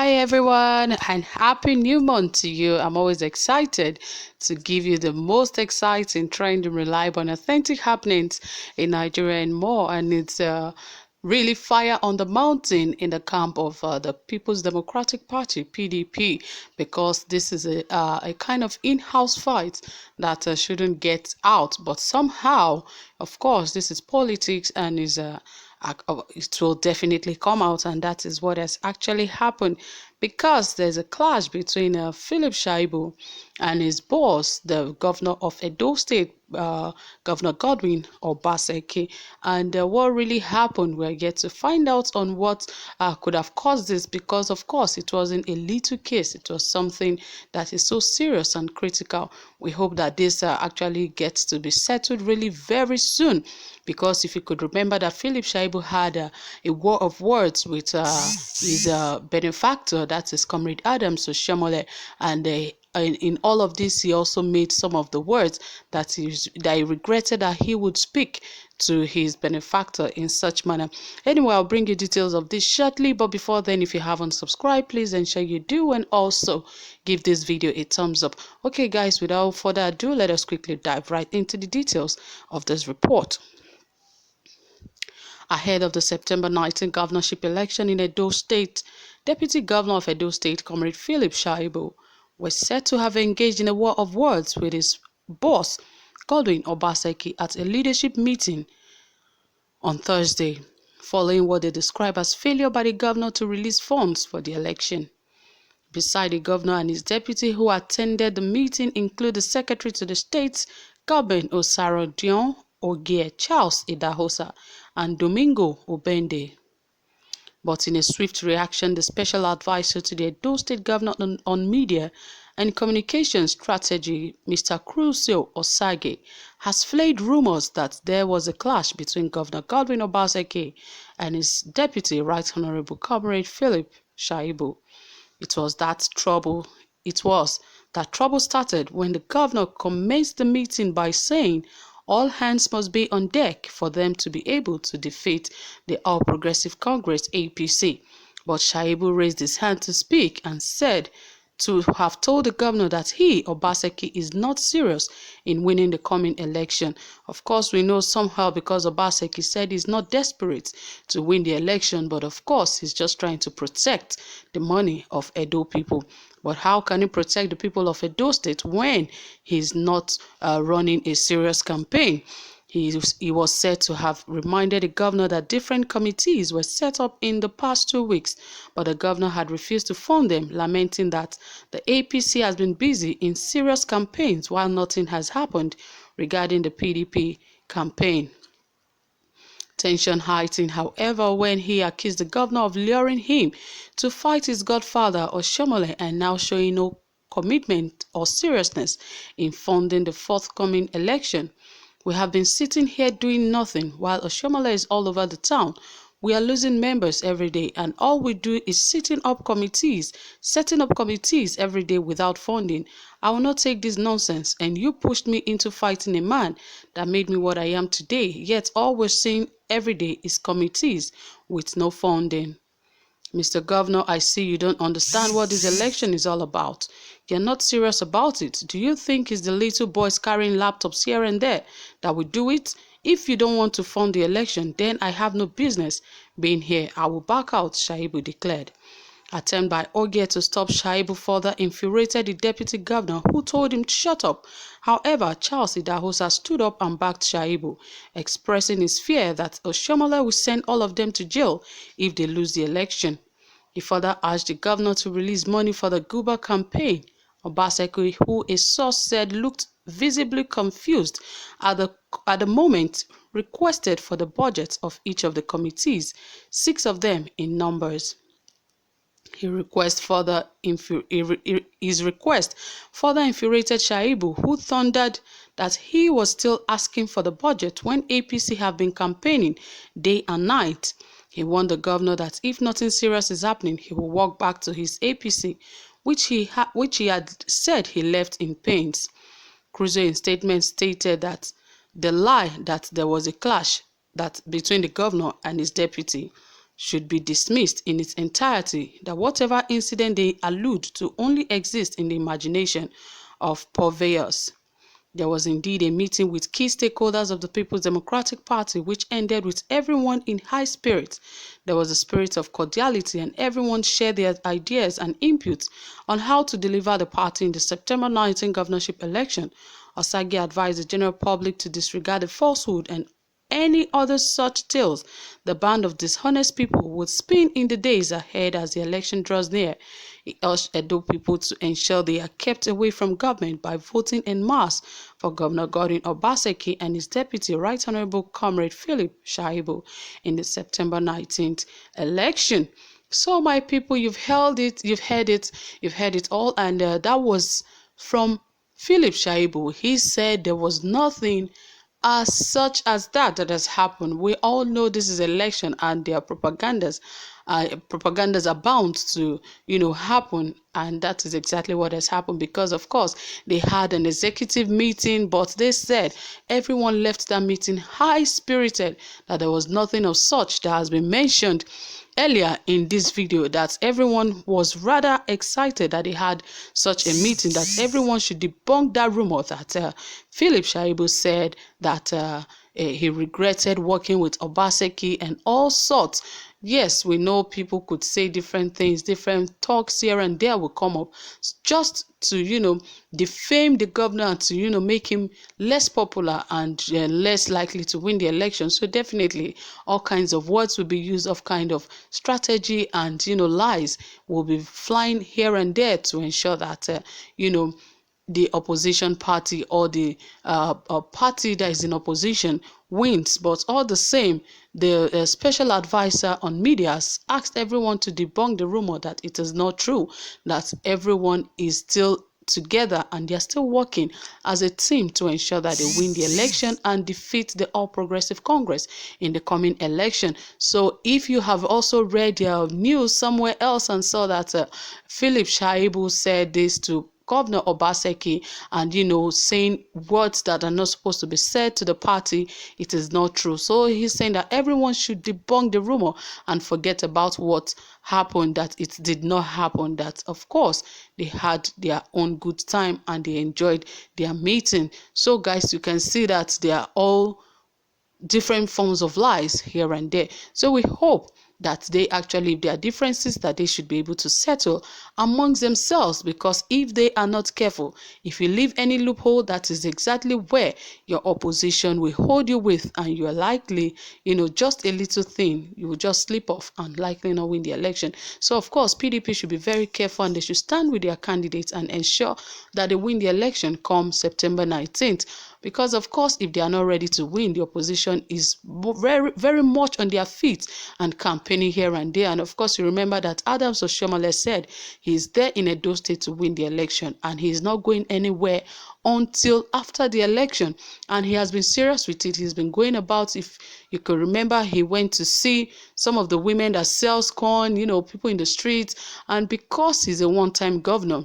Hi everyone, and happy new month to you. I'm always excited to give you the most exciting, trending, reliable, and authentic happenings in Nigeria and more. And it's really fire on the mountain in the camp of the People's Democratic Party (PDP), because this is a kind of in-house fight that shouldn't get out. But somehow, of course, this is politics and is it will definitely come out, and that is what has actually happened, because there's a clash between Philip Shaibu and his boss, the governor of Edo State, Governor Godwin Obaseki. And what really happened, we're yet to find out on what could have caused this, because of course it wasn't a little case, it was something that is so serious and critical. We hope that this actually gets to be settled really very soon, because if you could remember that Philip Shaibu had a war of words with his benefactor, that is Comrade Adams Oshomole, and in all of this, he also made some of the words that he regretted that he would speak to his benefactor in such manner. Anyway, I'll bring you details of this shortly, but before then, if you haven't subscribed, please ensure you do, and also give this video a thumbs up. Okay guys, without further ado, let us quickly dive right into the details of this report. Ahead of the September 19 governorship election in Edo State, Deputy Governor of Edo State, Comrade Philip Shaibu, was said to have engaged in a war of words with his boss, Godwin Obaseki, at a leadership meeting on Thursday, following what they describe as failure by the governor to release funds for the election. Beside the governor and his deputy who attended the meeting include the Secretary to the State's Government Osaro Dion Ogie Charles Idahosa and Domingo Obende. But in a swift reaction, the special advisor to the Edo State Governor on Media and Communication Strategy, Mr. Crucio Osage, has flayed rumors that there was a clash between Governor Godwin Obaseki and his deputy, Right Honorable Comrade Philip Shaibu. It was that trouble started when the governor commenced the meeting by saying all hands must be on deck for them to be able to defeat the All Progressive Congress (APC). But Shaibu raised his hand to speak and said to have told the governor that he, Obaseki, is not serious in winning the coming election. Of course, we know somehow, because Obaseki said he's not desperate to win the election, but of course, he's just trying to protect the money of Edo people. But how can he protect the people of Edo State when he's not running a serious campaign? He was said to have reminded the governor that different committees were set up in the past 2 weeks, but the governor had refused to fund them, lamenting that the APC has been busy in serious campaigns while nothing has happened regarding the PDP campaign. Tension heightened, however, when he accused the governor of luring him to fight his godfather Oshomole and now showing no commitment or seriousness in funding the forthcoming election. We have been sitting here doing nothing while Oshomole is all over the town. We are losing members every day, and all we do is setting up committees every day without funding. I will not take this nonsense, and you pushed me into fighting a man that made me what I am today, yet all we're seeing every day is committees with no funding. Mr. Governor, I see you don't understand what this election is all about. You're not serious about it. Do you think it's the little boys carrying laptops here and there that will do it? If you don't want to fund the election, then I have no business being here. I will back out, Shaibu declared. Attempt by Ogie to stop Shaibu further infuriated the deputy governor, who told him to shut up. However, Charles Idahosa stood up and backed Shaibu, expressing his fear that Oshomole will send all of them to jail if they lose the election. He further urged the governor to release money for the Guba campaign. Obaseki, who a source said looked visibly confused at the moment, requested for the budgets of each of the committees, 6 of them in numbers. His request further infuriated Shaibu, who thundered that he was still asking for the budget when APC have been campaigning day and night. He warned the governor that if nothing serious is happening, he will walk back to his APC, which he had said he left in pains. Crusoe in statement stated that the lie that there was a clash between the governor and his deputy. should be dismissed in its entirety, that whatever incident they allude to only exists in the imagination of purveyors. There was indeed a meeting with key stakeholders of the People's Democratic Party, which ended with everyone in high spirits. There was a spirit of cordiality, and everyone shared their ideas and inputs on how to deliver the party in the September 19 governorship election. Osagie advised the general public to disregard the falsehood and any other such tales the band of dishonest people would spin in the days ahead as the election draws near. He urged Edo people to ensure they are kept away from government by voting en masse for Governor Godwin Obaseki and his deputy, Right Honorable Comrade Philip SHAIBU, in the September 19th election. So, my people, you've heard it, you've heard it all, and that was from Philip SHAIBU. He said there was nothing as such as that has happened. We all know this is election, and their propagandas are bound to happen, and that is exactly what has happened, because of course they had an executive meeting, but they said everyone left that meeting high spirited, that there was nothing of such that has been mentioned earlier in this video, that everyone was rather excited that they had such a meeting, that everyone should debunk that rumor that Philip SHAIBU said that he regretted working with Obaseki and all sorts. Yes, we know people could say different things, different talks here and there will come up just to, defame the governor and to, make him less popular and less likely to win the election. So definitely all kinds of words will be used, of kind of strategy and, lies will be flying here and there to ensure that, the opposition party or the party that is in opposition wins. But all the same, the special advisor on media has asked everyone to debunk the rumor that it is not true, that everyone is still together and they're still working as a team to ensure that they win the election and defeat the All Progressive Congress in the coming election. So if you have also read your news somewhere else and saw that Philip SHAIBU said this to Governor Obaseki and, saying words that are not supposed to be said to the party, it is not true. So he's saying that everyone should debunk the rumor and forget about what happened, that it did not happen, that of course they had their own good time and they enjoyed their meeting. So guys, you can see that they are all different forms of lies here and there. So we hope that they actually, if there are differences, that they should be able to settle amongst themselves, because if they are not careful, if you leave any loophole, that is exactly where your opposition will hold you with, and you are likely, just a little thing, you will just slip off and likely not win the election. So of course, PDP should be very careful and they should stand with their candidates and ensure that they win the election come September 19th. Because of course, if they are not ready to win, the opposition is very, very much on their feet and campaigning here and there. And of course, you remember that Adams Oshiomhole said he's there in Edo State to win the election and he's not going anywhere until after the election. And he has been serious with it. He's been going about, if you could remember, he went to see some of the women that sells corn, people in the streets. And because he's a one-time governor,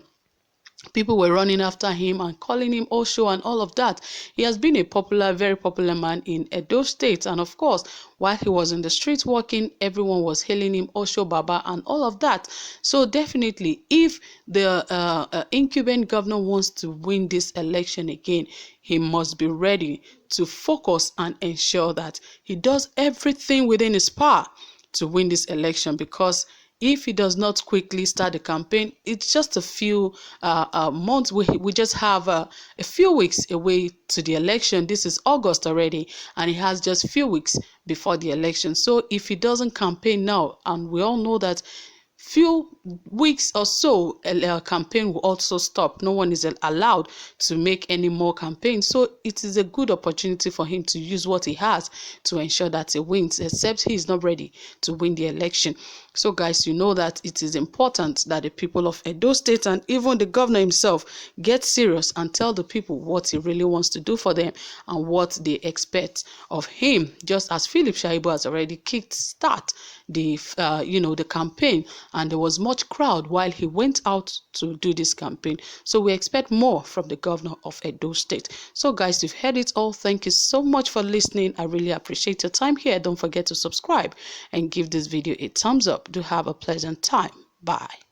people were running after him and calling him Osho and all of that. He has been a popular, very popular man in Edo State. And of course, while he was in the streets working, everyone was hailing him Osho Baba and all of that. So definitely, if the incumbent governor wants to win this election again, he must be ready to focus and ensure that he does everything within his power to win this election, because if he does not quickly start the campaign, it's just a few months. We just have a few weeks away to the election. This is August already, and he has just a few weeks before the election. So if he doesn't campaign now, and we all know that few weeks or so, a campaign will also stop. No one is allowed to make any more campaigns. So it is a good opportunity for him to use what he has to ensure that he wins, except he is not ready to win the election. So guys, you know that it is important that the people of Edo State and even the governor himself get serious and tell the people what he really wants to do for them and what they expect of him. Just as Philip SHAIBU has already kicked start the the campaign, and there was much crowd while he went out to do this campaign. So we expect more from the governor of Edo State. So guys, you've heard it all. Thank you so much for listening. I really appreciate your time here. Don't forget to subscribe and give this video a thumbs up. Do have a pleasant time. Bye.